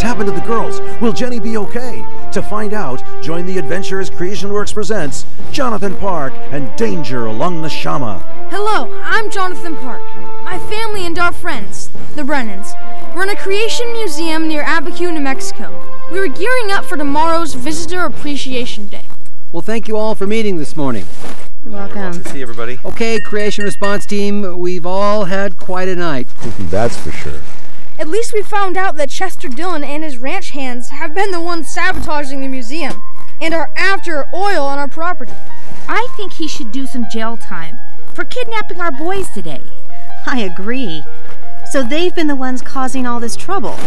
happened to the girls? Will Jenny be okay? To find out, join the adventurers Creation Works presents Jonathan Park and Danger Along the Shama. Hello, I'm Jonathan Park. My family and our friends, the Brennans, run a creation museum near Abiquiu, New Mexico. We were gearing up for tomorrow's Visitor Appreciation Day. Well, thank you all for meeting this morning. You're welcome. Good to see everybody. Okay, Creation Response Team, we've all had quite a night. That's for sure. At least we found out that Chester Dillon and his ranch hands have been the ones sabotaging the museum and are after oil on our property. I think he should do some jail time for kidnapping our boys today. I agree. So they've been the ones causing all this trouble.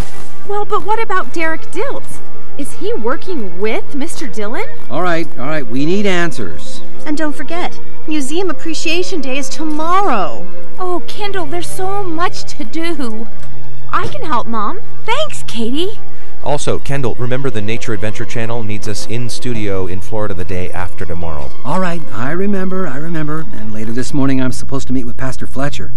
Well, but what about Derek Diltz? Is he working with Mr. Dillon? All right, we need answers. And don't forget, Museum Appreciation Day is tomorrow. Oh, Kendall, there's so much to do. I can help, Mom. Thanks, Katie. Also, Kendall, remember the Nature Adventure Channel needs us in studio in Florida the day after tomorrow. All right, I remember. And later this morning I'm supposed to meet with Pastor Fletcher.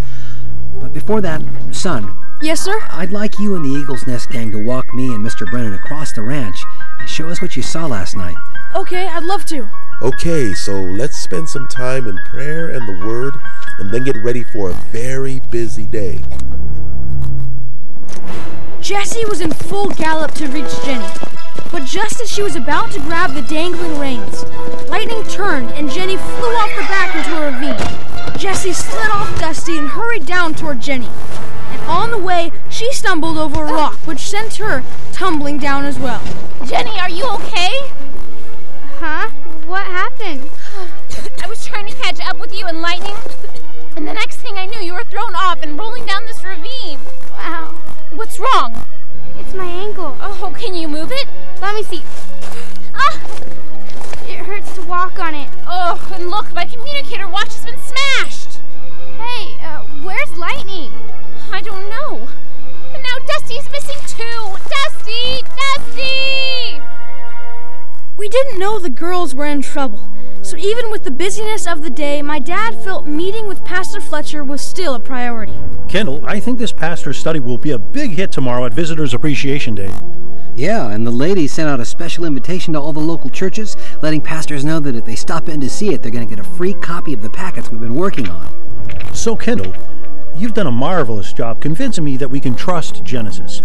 But before that, son. Yes, sir? I'd like you and the Eagle's Nest gang to walk me and Mr. Brennan across the ranch and show us what you saw last night. Okay, I'd love to. Okay, so let's spend some time in prayer and the Word, and then get ready for a very busy day. Jessie was in full gallop to reach Jenny, but just as she was about to grab the dangling reins, lightning turned and Jenny flew off the back into a ravine. Jessie slid off Dusty and hurried down toward Jenny, and on the way, she stumbled over a rock, which sent her tumbling down as well. Jenny, are you okay? Huh? What happened? I was trying to catch up with you in lightning, and the next thing I knew, you were thrown off and rolling down this ravine. Wow. What's wrong? It's my ankle. Oh, can you move it? Let me see. Ah! It hurts to walk on it. Oh, and look, my communicator watch has been smashed. Hey, where's Lightning? I don't know. And now Dusty's missing too. Dusty! We didn't know the girls were in trouble, so even with the busyness of the day, my dad felt meeting with Pastor Fletcher was still a priority. Kendall, I think this pastor's study will be a big hit tomorrow at Visitors Appreciation Day. Yeah, and the lady sent out a special invitation to all the local churches, letting pastors know that if they stop in to see it, they're going to get a free copy of the packets we've been working on. So, Kendall, you've done a marvelous job convincing me that we can trust Genesis,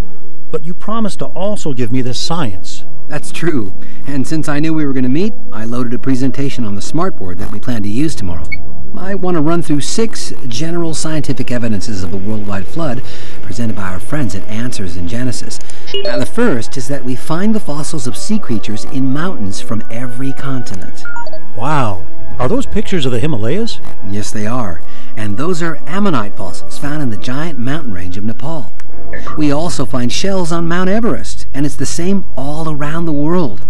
but you promised to also give me the science. That's true, and since I knew we were going to meet, I loaded a presentation on the smartboard that we plan to use tomorrow. I want to run through 6 general scientific evidences of a worldwide flood presented by our friends at Answers in Genesis. Now, the first is that we find the fossils of sea creatures in mountains from every continent. Wow. Are those pictures of the Himalayas? Yes, they are. And those are ammonite fossils found in the giant mountain range of Nepal. We also find shells on Mount Everest, and it's the same all around the world.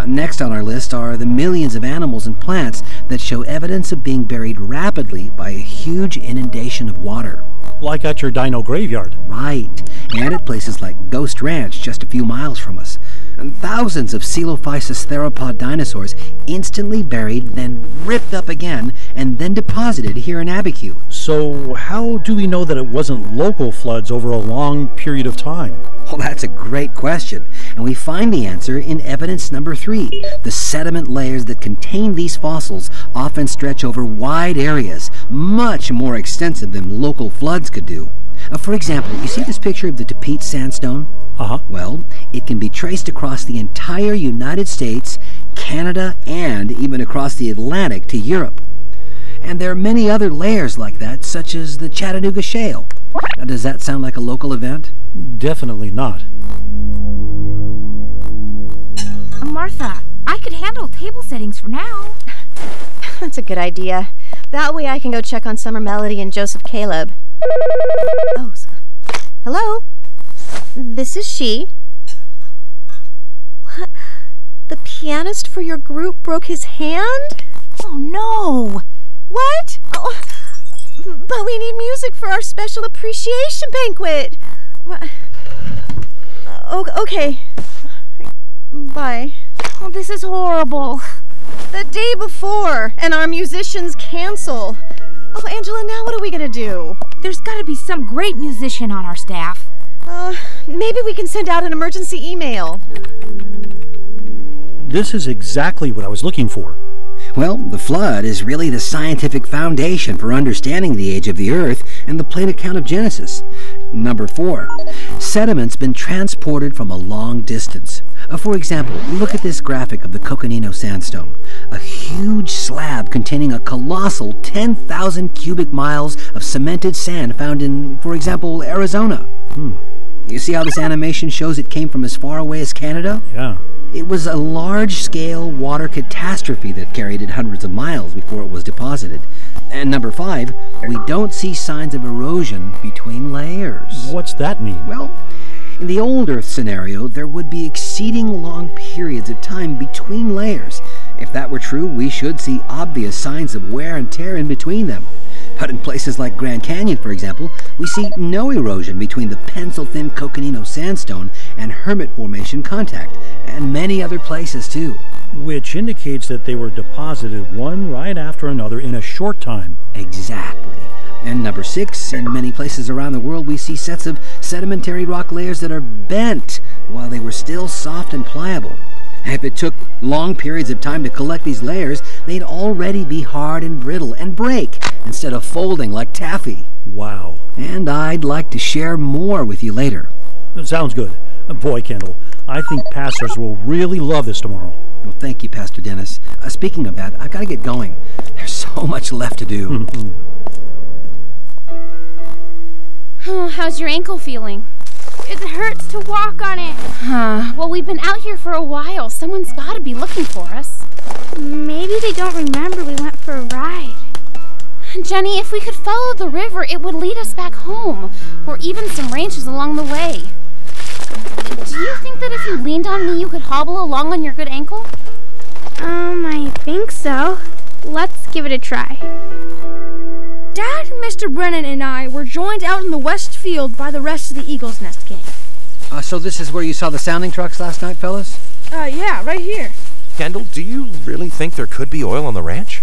Next on our list are the millions of animals and plants that show evidence of being buried rapidly by a huge inundation of water. Like at your dino graveyard. Right, and at places like Ghost Ranch just a few miles from us. And thousands of Coelophysis theropod dinosaurs instantly buried, then ripped up again, and then deposited here in Abiquiu. So how do we know that it wasn't local floods over a long period of time? Well, that's a great question, and we find the answer in evidence number 3. The sediment layers that contain these fossils often stretch over wide areas, much more extensive than local floods could do. For example, you see this picture of the Tapete sandstone? Well, it can be traced across the entire United States, Canada, and even across the Atlantic to Europe. And there are many other layers like that, such as the Chattanooga Shale. Now, does that sound like a local event? Definitely not. Martha, I could handle table settings for now. That's a good idea. That way I can go check on Summer Melody and Joseph Caleb. Oh, hello? This is she. What? The pianist for your group broke his hand? Oh, no. What? Oh, but we need music for our special appreciation banquet. Okay. Bye. Oh, this is horrible. The day before, and our musicians cancel. Oh, Angela, now what are we gonna do? There's gotta be some great musician on our staff. Maybe we can send out an emergency email. This is exactly what I was looking for. Well, the flood is really the scientific foundation for understanding the age of the Earth and the plate account of Genesis. Number 4, sediment's been transported from a long distance. For example, look at this graphic of the Coconino Sandstone, a huge slab containing a colossal 10,000 cubic miles of cemented sand found in, for example, Arizona. You see how this animation shows it came from as far away as Canada? Yeah. It was a large-scale water catastrophe that carried it hundreds of miles before it was deposited. And number 5, we don't see signs of erosion between layers. What's that mean? Well, in the old Earth scenario, there would be exceeding long periods of time between layers. If that were true, we should see obvious signs of wear and tear in between them. But in places like Grand Canyon, for example, we see no erosion between the pencil-thin Coconino Sandstone and Hermit Formation contact, and many other places too. Which indicates that they were deposited one right after another in a short time. Exactly. And number 6, in many places around the world we see sets of sedimentary rock layers that are bent while they were still soft and pliable. If it took long periods of time to collect these layers, they'd already be hard and brittle and break instead of folding like taffy. Wow. And I'd like to share more with you later. Sounds good. Boy, Kendall, I think pastors will really love this tomorrow. Well, thank you, Pastor Dennis. Speaking of that, I've got to get going. There's so much left to do. Oh, how's your ankle feeling? It hurts to walk on it. Well, we've been out here for a while. Someone's got to be looking for us. Maybe they don't remember we went for a ride. Jenny, if we could follow the river, it would lead us back home, or even some ranches along the way. Do you think that if you leaned on me, you could hobble along on your good ankle? I think so. Let's give it a try. Dad, Mr. Brennan, and I were joined out in the west field by the rest of the Eagle's Nest gang. So this is where you saw the sounding trucks last night, fellas? Yeah, right here. Kendall, do you really think there could be oil on the ranch?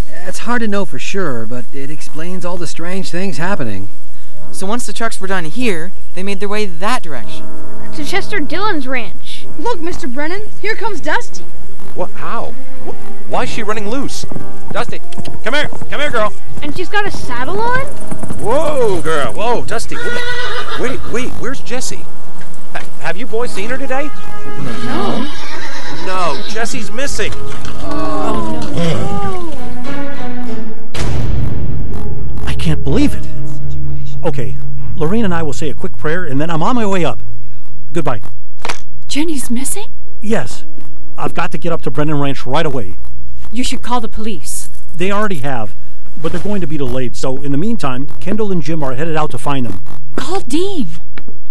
It's hard to know for sure, but it explains all the strange things happening. So once the trucks were done here, they made their way that direction. To Chester Dillon's ranch. Look, Mr. Brennan, here comes Dusty. What? How? Why is she running loose? Dusty, come here. Come here, girl. And she's got a saddle on? Whoa, girl. Whoa, Dusty. Wait, where's Jessie? Have you boys seen her today? No. No, Jessie's missing. I can't believe it. Okay, Lorraine and I will say a quick prayer, and then I'm on my way up. Goodbye. Jenny's missing? Yes. I've got to get up to Brennan Ranch right away. You should call the police. They already have, but they're going to be delayed, so in the meantime, Kendall and Jim are headed out to find them. Call Dean.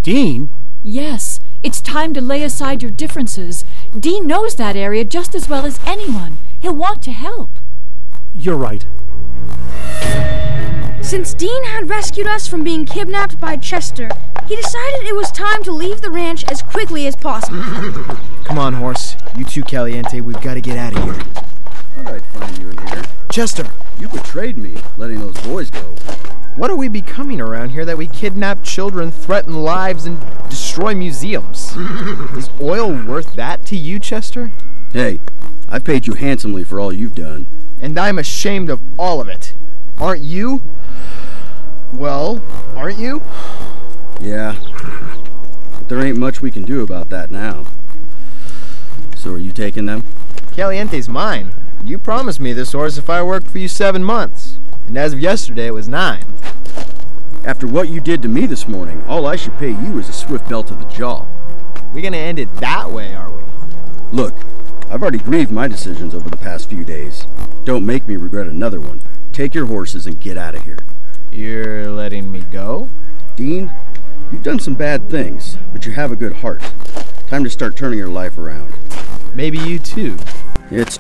Dean? Yes, it's time to lay aside your differences. Dean knows that area just as well as anyone. He'll want to help. You're right. Since Dean had rescued us from being kidnapped by Chester, he decided it was time to leave the ranch as quickly as possible. Come on, horse. You too, Caliente. We've got to get out of here. Thought I'd find you in here. Chester! You betrayed me, letting those boys go. What are we becoming around here that we kidnap children, threaten lives, and destroy museums? Is oil worth that to you, Chester? Hey, I've paid you handsomely for all you've done. And I'm ashamed of all of it. Aren't you? Well, aren't you? Yeah, but there ain't much we can do about that now. So are you taking them? Caliente's mine. You promised me this horse if I worked for you 7 months. And as of yesterday, it was 9. After what you did to me this morning, all I should pay you is a swift belt to the jaw. We gonna end it that way, are we? Look, I've already grieved my decisions over the past few days. Don't make me regret another one. Take your horses and get out of here. You're letting me go? Dean, you've done some bad things, but you have a good heart. Time to start turning your life around. Maybe you too. It's